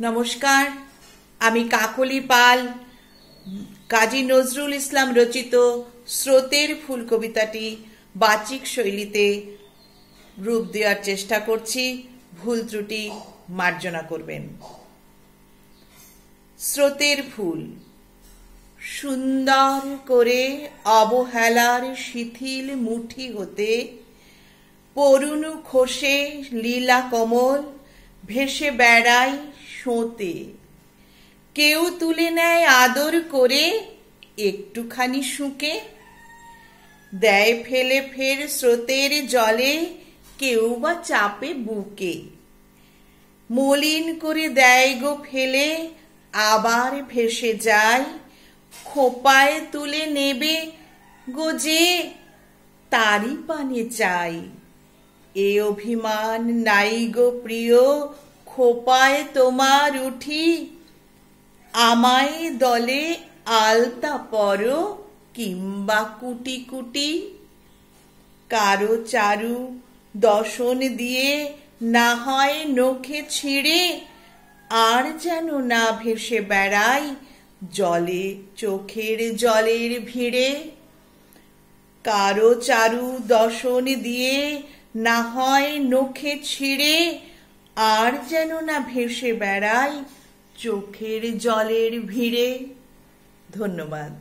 নমস্কার, আমি কাকলি পাল কাজী নজরুল ইসলাম রচিত স্রোতের ফুল কবিতাটি বাচিক শৈলীতে রূপ দেওয়ার চেষ্টা করছি। ভুল ত্রুটি মার্জনা করবেন। স্রোতের ফুল। সুন্দর করে অবহেলার শিথিল মুঠি হতে পরুণু খসে লীলা কমল ভেসে বেড়ায় সোঁতে। কেউ তুলে নেয় আদর করে একটুখানি শুঁকে, দেয় ফেলে ফের স্রোতের জলে কেউ বা চাপে বুকে। মলিন করে দেয় গো ফেলে আবার ভেসে যায়, খোঁপায় তুলে নেবে গো যে তারই পানে চাই। এ অভিমান নাই গো প্রিয়, খোঁপায় তোমার উঠি, আমায় দলে আলতা পরো কিংবা কুটি কুটি। কারো চারু দশন দিয়ে না হয় নখে ছিঁড়ে, আর যেন না ভেসে বেড়াই জলে চোখের জলের ভিড়ে। কারো চারু দশন দিয়ে না হয় নখে ছিঁড়ে, আর যেন না ভেসে বেড়াই চোখের জলের ভিড়ে। ধন্যবাদ।